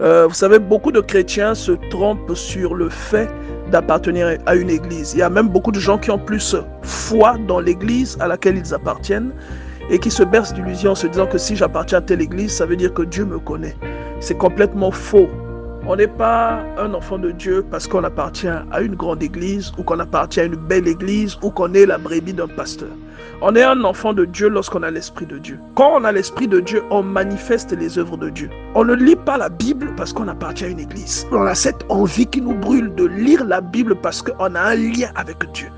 Vous savez, beaucoup de chrétiens se trompent sur le fait d'appartenir à une église. Il y a même beaucoup de gens qui ont plus foi dans l'église à laquelle ils appartiennent et qui se bercent d'illusions en se disant que si j'appartiens à telle église, ça veut dire que Dieu me connaît. C'est complètement faux. On n'est pas un enfant de Dieu parce qu'on appartient à une grande église ou qu'on appartient à une belle église ou qu'on est la brebis d'un pasteur. On est un enfant de Dieu lorsqu'on a l'Esprit de Dieu. Quand on a l'Esprit de Dieu, on manifeste les œuvres de Dieu. On ne lit pas la Bible parce qu'on appartient à une église. On a cette envie qui nous brûle de lire la Bible parce qu'on a un lien avec Dieu.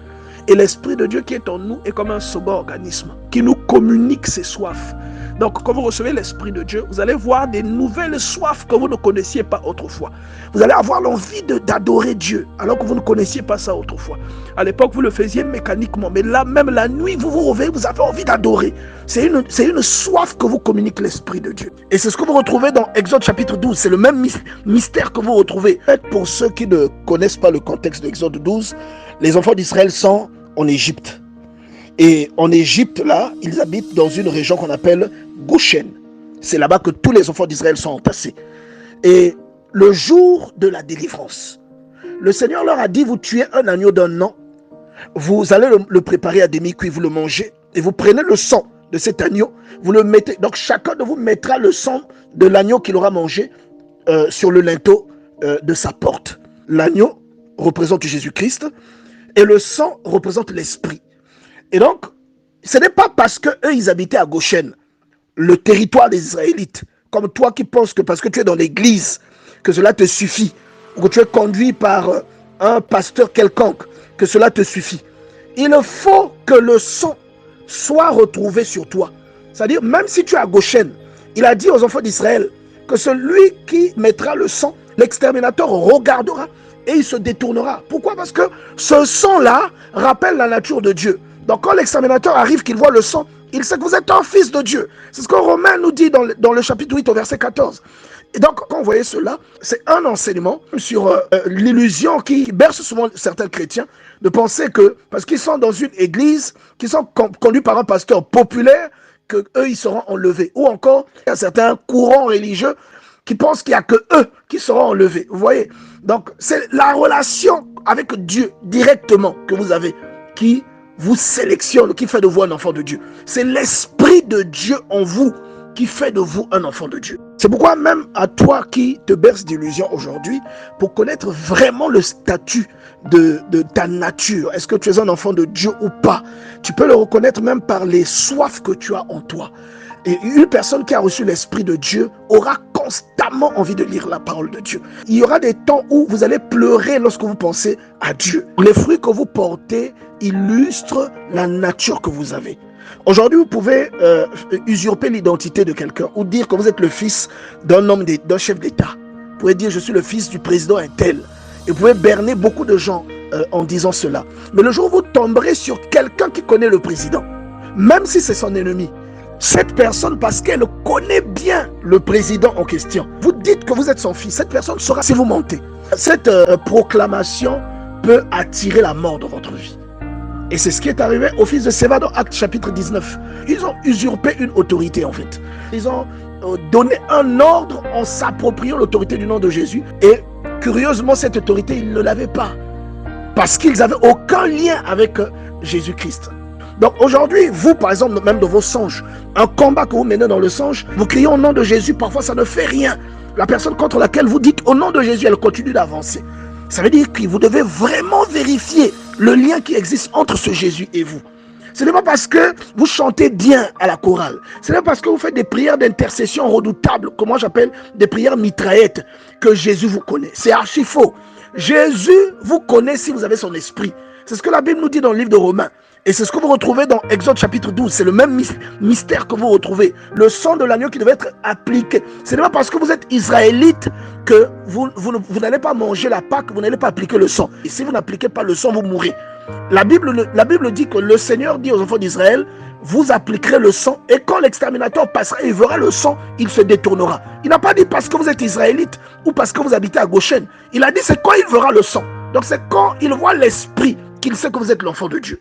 Et l'Esprit de Dieu qui est en nous est comme un second organisme qui nous communique ses soifs. Donc, quand vous recevez l'Esprit de Dieu, vous allez voir des nouvelles soifs que vous ne connaissiez pas autrefois. Vous allez avoir l'envie d'adorer Dieu, alors que vous ne connaissiez pas ça autrefois. À l'époque, vous le faisiez mécaniquement, mais là, même la nuit, vous vous réveillez, vous avez envie d'adorer. C'est une soif que vous communique l'Esprit de Dieu. Et c'est ce que vous retrouvez dans Exode chapitre 12. C'est le même mystère que vous retrouvez. Pour ceux qui ne connaissent pas le contexte d'Exode 12, les enfants d'Israël sont en Égypte. Et en Égypte, là, ils habitent dans une région qu'on appelle Goshen. C'est là-bas que tous les enfants d'Israël sont entassés. Et le jour de la délivrance, le Seigneur leur a dit, vous tuez un agneau d'un an, vous allez le préparer à demi-cuit, vous le mangez, et vous prenez le sang de cet agneau, vous le mettez. Donc chacun de vous mettra le sang de l'agneau qu'il aura mangé sur le linteau de sa porte. L'agneau représente Jésus-Christ et le sang représente l'esprit. Et donc, ce n'est pas parce qu'eux, ils habitaient à Goshen, le territoire des Israélites, comme toi qui penses que parce que tu es dans l'église, que cela te suffit, ou que tu es conduit par un pasteur quelconque, que cela te suffit. Il faut que le sang soit retrouvé sur toi. C'est-à-dire, même si tu es à Goshen, il a dit aux enfants d'Israël que celui qui mettra le sang, l'exterminateur regardera et il se détournera. Pourquoi? Parce que ce sang-là rappelle la nature de Dieu. Donc quand l'exterminateur arrive, qu'il voit le sang, il sait que vous êtes un fils de Dieu. C'est ce que Romains nous dit dans le chapitre 8 au verset 14. Et donc quand vous voyez cela, c'est un enseignement sur l'illusion qui berce souvent certains chrétiens de penser que parce qu'ils sont dans une église, qu'ils sont conduits par un pasteur populaire, que eux ils seront enlevés. Ou encore, il y a certains courants religieux qui pensent qu'il n'y a que eux qui seront enlevés. Vous voyez? Donc c'est la relation avec Dieu directement que vous avez qui vous sélectionne, qui fait de vous un enfant de Dieu. C'est l'Esprit de Dieu en vous qui fait de vous un enfant de Dieu. C'est pourquoi même à toi qui te berce d'illusions aujourd'hui, pour connaître vraiment le statut de ta nature, est-ce que tu es un enfant de Dieu ou pas, tu peux le reconnaître même par les soifs que tu as en toi. Et une personne qui a reçu l'Esprit de Dieu aura constamment envie de lire la parole de Dieu. Il y aura des temps où vous allez pleurer lorsque vous pensez à Dieu. Les fruits que vous portez illustrent la nature que vous avez. Aujourd'hui, vous pouvez usurper l'identité de quelqu'un ou dire que vous êtes le fils d'un homme, d'un chef d'État. Vous pouvez dire je suis le fils du président un tel. Et vous pouvez berner beaucoup de gens en disant cela. Mais le jour où vous tomberez sur quelqu'un qui connaît le président, même si c'est son ennemi, cette personne, parce qu'elle connaît bien le président en question, vous dites que vous êtes son fils, cette personne saura si vous mentez. Cette proclamation peut attirer la mort dans votre vie. Et c'est ce qui est arrivé au fils de Séva dans Actes chapitre 19. Ils ont usurpé une autorité en fait. Ils ont donné un ordre en s'appropriant l'autorité du nom de Jésus. Et curieusement, cette autorité, ils ne l'avaient pas. Parce qu'ils n'avaient aucun lien avec Jésus-Christ. Donc aujourd'hui, vous par exemple, même dans vos songes, un combat que vous menez dans le songe, vous criez au nom de Jésus, parfois ça ne fait rien. La personne contre laquelle vous dites au nom de Jésus, elle continue d'avancer. Ça veut dire que vous devez vraiment vérifier le lien qui existe entre ce Jésus et vous. Ce n'est pas parce que vous chantez bien à la chorale, ce n'est pas parce que vous faites des prières d'intercession redoutables, que moi j'appelle des prières mitraillettes, que Jésus vous connaît. C'est archi faux. Jésus vous connaît si vous avez son esprit. C'est ce que la Bible nous dit dans le livre de Romains. Et c'est ce que vous retrouvez dans Exode chapitre 12. C'est le même mystère que vous retrouvez. Le sang de l'agneau qui devait être appliqué. Ce n'est pas parce que vous êtes israélite que vous n'allez pas manger la Pâque, vous n'allez pas appliquer le sang. Et si vous n'appliquez pas le sang, vous mourrez. La Bible dit que le Seigneur dit aux enfants d'Israël, vous appliquerez le sang et quand l'exterminateur passera, il verra le sang, il se détournera. Il n'a pas dit parce que vous êtes israélite ou parce que vous habitez à Goshen. Il a dit c'est quand il verra le sang. Donc c'est quand il voit l'esprit qu'il sait que vous êtes l'enfant de Dieu.